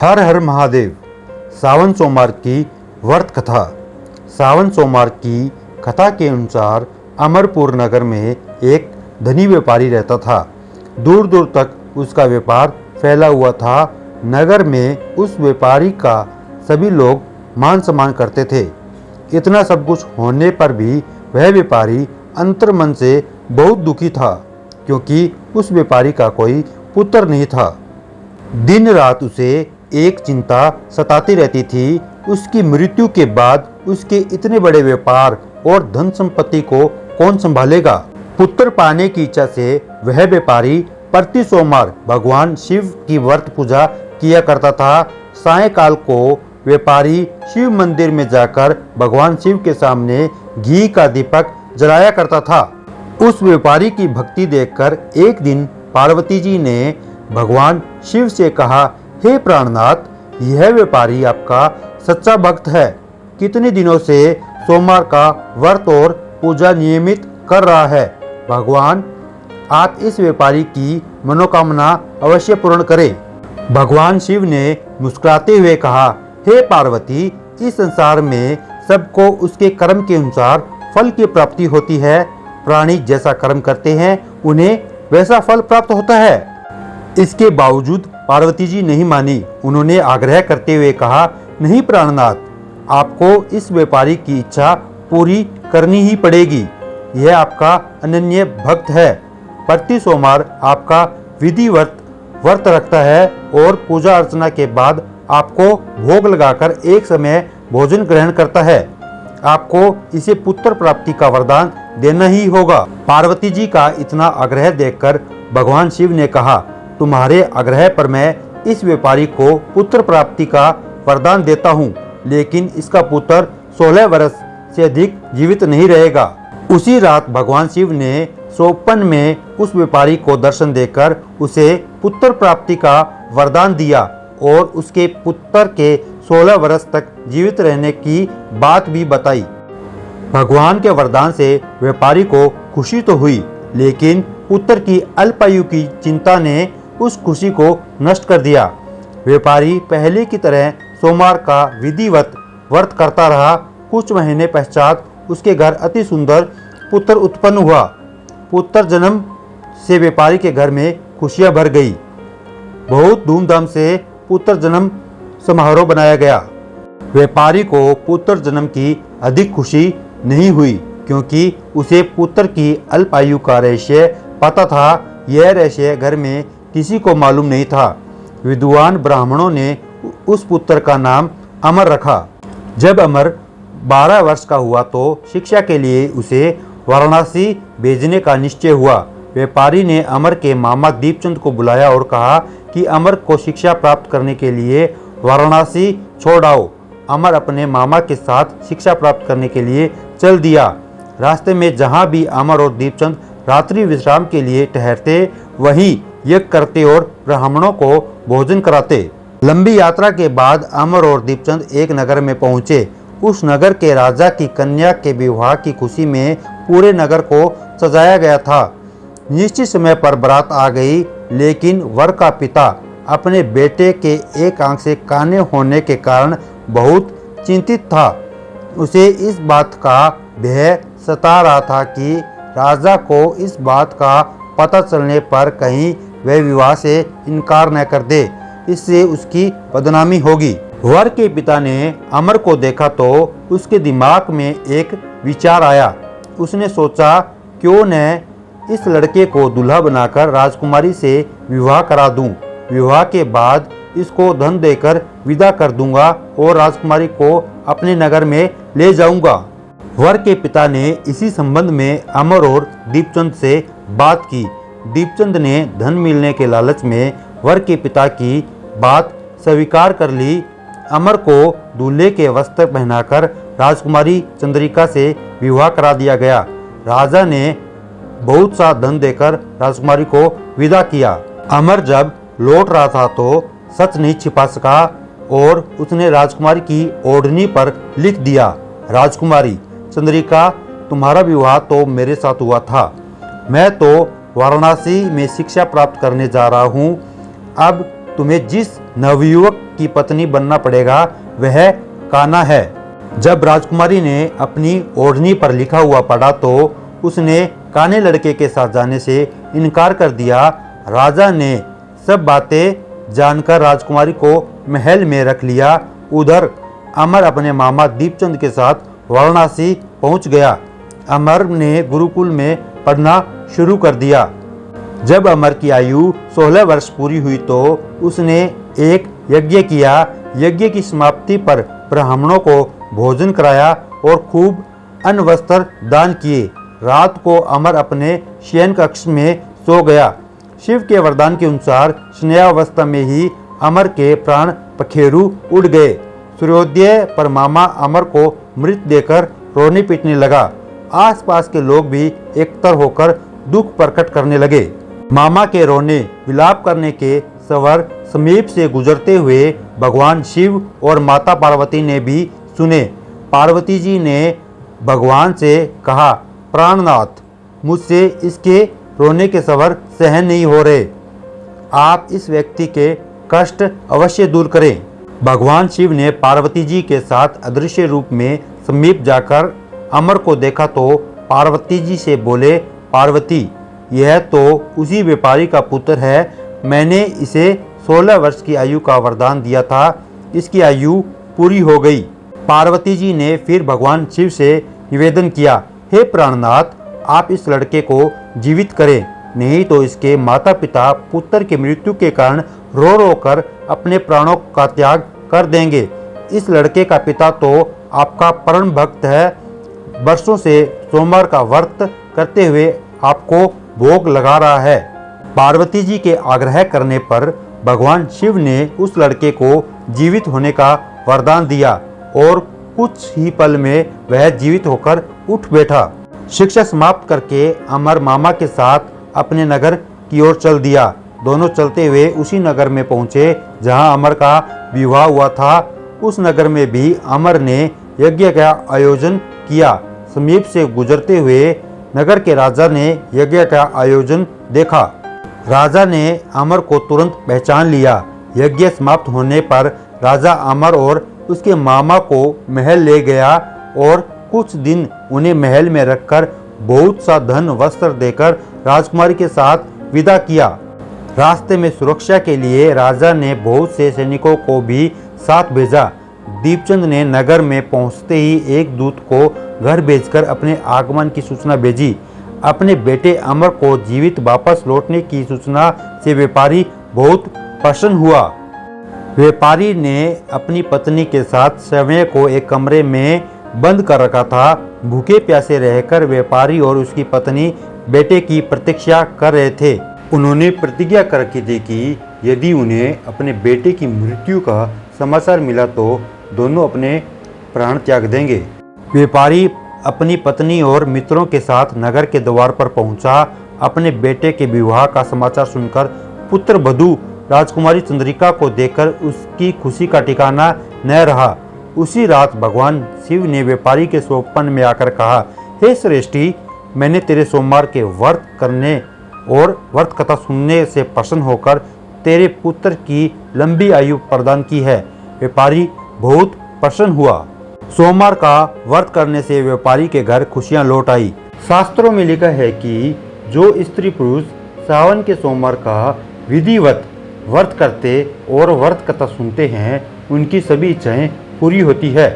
हर हर महादेव। सावन सोमवार की व्रत कथा। सावन सोमवार की कथा के अनुसार अमरपुर नगर में एक धनी व्यापारी रहता था। दूर दूर तक उसका व्यापार फैला हुआ था। नगर में उस व्यापारी का सभी लोग मान सम्मान करते थे। इतना सब कुछ होने पर भी वह व्यापारी अंतर्मन से बहुत दुखी था, क्योंकि उस व्यापारी का कोई पुत्र नहीं था। दिन रात उसे एक चिंता सताती रहती थी, उसकी मृत्यु के बाद उसके इतने बड़े व्यापार और धन संपत्ति को कौन संभालेगा। पुत्र पाने की इच्छा से वह व्यापारी प्रति सोमवार भगवान शिव की व्रत पूजा किया करता था। सायंकाल को व्यापारी शिव मंदिर में जाकर भगवान शिव के सामने घी का दीपक जलाया करता था। उस व्यापारी की भक्ति देखकर एक दिन पार्वती जी ने भगवान शिव से कहा, हे प्राणनाथ, यह व्यापारी आपका सच्चा भक्त है। कितने दिनों से सोमवार का व्रत और पूजा नियमित कर रहा है। भगवान, आप इस व्यापारी की मनोकामना अवश्य पूर्ण करें। भगवान शिव ने मुस्कुराते हुए कहा, हे पार्वती, इस संसार में सबको उसके कर्म के अनुसार फल की प्राप्ति होती है। प्राणी जैसा कर्म करते हैं उन्हें वैसा फल प्राप्त होता है। इसके बावजूद पार्वती जी नहीं मानी। उन्होंने आग्रह करते हुए कहा, नहीं प्राणनाथ, आपको इस व्यापारी की इच्छा पूरी करनी ही पड़ेगी। यह आपका अनन्य भक्त है। प्रति सोमवार आपका विधिवत व्रत रखता है और पूजा अर्चना के बाद आपको भोग लगाकर एक समय भोजन ग्रहण करता है। आपको इसे पुत्र प्राप्ति का वरदान देना ही होगा। पार्वती जी का इतना आग्रह देखकर भगवान शिव ने कहा, तुम्हारे आग्रह पर मैं इस व्यापारी को पुत्र प्राप्ति का वरदान देता हूँ, लेकिन इसका पुत्र 16 वर्ष से अधिक जीवित नहीं रहेगा। उसी रात भगवान शिव ने स्वप्न में उस व्यापारी को दर्शन देकर उसे पुत्र प्राप्ति का वरदान दिया और उसके पुत्र के 16 वर्ष तक जीवित रहने की बात भी बताई। भगवान के वरदान से व्यापारी को खुशी तो हुई, लेकिन पुत्र की अल्पायु की चिंता ने उस खुशी को नष्ट कर दिया। व्यापारी पहले की तरह सोमवार का विधिवत व्रत करता रहा। कुछ महीने पश्चात उसके घर अति सुंदर पुत्र उत्पन्न हुआ। पुत्र जन्म से व्यापारी के घर में खुशियां भर गई। बहुत धूमधाम से पुत्र जन्म समारोह बनाया गया। व्यापारी को पुत्र जन्म की अधिक खुशी नहीं हुई, क्योंकि उसे पुत्र की अल्पायु का रहस्य पता था। यह रहस्य घर में किसी को मालूम नहीं था। विद्वान ब्राह्मणों ने उस पुत्र का नाम अमर रखा। जब अमर 12 वर्ष का हुआ तो शिक्षा के लिए उसे वाराणसी भेजने का निश्चय हुआ। व्यापारी ने अमर के मामा दीपचंद को बुलाया और कहा कि अमर को शिक्षा प्राप्त करने के लिए वाराणसी छोड़ आओ। अमर अपने मामा के साथ शिक्षा प्राप्त करने के लिए चल दिया। रास्ते में जहाँ भी अमर और दीपचंद रात्रि विश्राम के लिए ठहरते, वहीं यज्ञ करते और ब्राह्मणों को भोजन कराते। लंबी यात्रा के बाद अमर और दीपचंद एक नगर में पहुंचे। उस नगर के राजा की कन्या के विवाह की खुशी में पूरे नगर को सजाया गया था। निश्चित समय पर बारात आ गई, लेकिन वर का पिता अपने बेटे के एक आंख से काने होने के कारण बहुत चिंतित था। उसे इस बात का भय सता रहा था कि राजा को इस बात का पता चलने पर कहीं वह विवाह से इनकार न कर दे, इससे उसकी बदनामी होगी। वर के पिता ने अमर को देखा तो उसके दिमाग में एक विचार आया। उसने सोचा, क्यों न इस लड़के को दूल्हा बनाकर राजकुमारी से विवाह करा दूं। विवाह के बाद इसको धन देकर विदा कर दूंगा और राजकुमारी को अपने नगर में ले जाऊंगा। वर के पिता ने इसी संबंध में अमर और दीपचंद से बात की। दीपचंद ने धन मिलने के लालच में वर के पिता की बात स्वीकार कर ली। अमर को दूल्हे के वस्त्र पहनाकर राजकुमारी चंद्रिका से विवाह करा दिया गया। राजा ने बहुत सा धन देकर राजकुमारी को विदा किया। अमर जब लौट रहा था तो सच नहीं छिपा सका और उसने राजकुमारी की ओढ़नी पर लिख दिया, राजकुमारी चंद्रिका, तुम्हारा विवाह तो मेरे साथ हुआ था। मैं तो वाराणसी में शिक्षा प्राप्त करने जा रहा हूँ। अब तुम्हें जिस नवयुवक की पत्नी बनना पड़ेगा वह कान्हा है। जब राजकुमारी ने अपनी ओढ़नी पर लिखा हुआ पढ़ा तो उसने काने लड़के के साथ जाने से इनकार कर दिया। राजा ने सब बातें जानकर राजकुमारी को महल में रख लिया। उधर अमर अपने मामा दीपचंद के साथ वाराणसी पहुंच गया। अमर ने गुरुकुल में पढ़ना शुरू कर दिया। जब अमर की आयु 16 वर्ष पूरी हुई तो उसने एक यज्ञ किया। यज्ञ की समाप्ति पर ब्राह्मणों को भोजन कराया और खूब अन्न वस्त्र दान किए। रात को अमर अपने शयन कक्ष में सो गया। शिव के वरदान के अनुसार स्नेहावस्था में ही अमर के प्राण पखेरु उड़ गए। सूर्योदय पर मामा अमर को मृत देकर रोने पीटने लगा। आसपास के लोग भी एकत्र होकर दुख प्रकट करने लगे। मामा के रोने विलाप करने के स्वर समीप से गुजरते हुए भगवान शिव और माता पार्वती ने भी सुने। पार्वती जी ने भगवान से कहा, प्राणनाथ, मुझसे इसके रोने के स्वर सहन नहीं हो रहे। आप इस व्यक्ति के कष्ट अवश्य दूर करें। भगवान शिव ने पार्वती जी के साथ अदृश्य रूप में समीप जाकर अमर को देखा तो पार्वती जी से बोले, पार्वती, यह तो उसी व्यापारी का पुत्र है। मैंने इसे 16 वर्ष की आयु का वरदान दिया था। इसकी आयु पूरी हो गई। पार्वती जी ने फिर भगवान शिव से निवेदन किया, हे प्राणनाथ, आप इस लड़के को जीवित करें, नहीं तो इसके माता पिता पुत्र की मृत्यु के कारण रो रो कर अपने प्राणों का त्याग कर देंगे। इस लड़के का पिता तो आपका परम भक्त है। वर्षों से सोमवार का व्रत करते हुए आपको भोग लगा रहा है। पार्वती जी के आग्रह करने पर भगवान शिव ने उस लड़के को जीवित होने का वरदान दिया और कुछ ही पल में वह जीवित होकर उठ बैठा। शिक्षा समाप्त करके अमर मामा के साथ अपने नगर की ओर चल दिया। दोनों चलते हुए उसी नगर में पहुंचे जहां अमर का विवाह हुआ था। उस नगर में भी अमर ने यज्ञ का आयोजन किया। समीप से गुजरते हुए नगर के राजा ने यज्ञ का आयोजन देखा। राजा ने अमर को तुरंत पहचान लिया। यज्ञ समाप्त होने पर राजा अमर और उसके मामा को महल ले गया और कुछ दिन उन्हें महल में रखकर बहुत सा धन वस्त्र देकर राजकुमारी के साथ विदा किया। रास्ते में सुरक्षा के लिए राजा ने बहुत से सैनिकों को भी साथ भेजा। दीपचंद ने नगर में पहुंचते ही एक दूत को घर भेजकर अपने आगमन की सूचना भेजी। अपने बेटे अमर को जीवित वापस लौटने की सूचना से व्यापारी बहुत प्रसन्न हुआ। व्यापारी ने अपनी पत्नी के साथ स्वयं को एक कमरे में बंद कर रखा था। भूखे प्यासे रहकर व्यापारी और उसकी पत्नी बेटे की प्रतीक्षा कर रहे थे। उन्होंने प्रतिज्ञा करके दी कि यदि उन्हें अपने बेटे की मृत्यु का समाचार मिला तो दोनों अपने प्राण त्याग देंगे। व्यापारी अपनी पत्नी और मित्रों के साथ नगर के द्वार पर पहुंचा। अपने बेटे के विवाह का समाचार सुनकर पुत्र वधू राजकुमारी चंद्रिका को देखकर उसकी खुशी का ठिकाना न रहा। उसी रात भगवान शिव ने व्यापारी के स्वप्न में आकर कहा, हे श्रेष्ठी, मैंने तेरे सोमवार के व्रत करने और व्रत कथा सुनने से प्रसन्न होकर तेरे पुत्र की लंबी आयु प्रदान की है। व्यापारी बहुत प्रसन्न हुआ। सोमवार का व्रत करने से व्यापारी के घर खुशियां लौट आई। शास्त्रों में लिखा है कि जो स्त्री पुरुष सावन के सोमवार का विधिवत व्रत करते और व्रत कथा सुनते हैं उनकी सभी इच्छाएं पूरी होती है।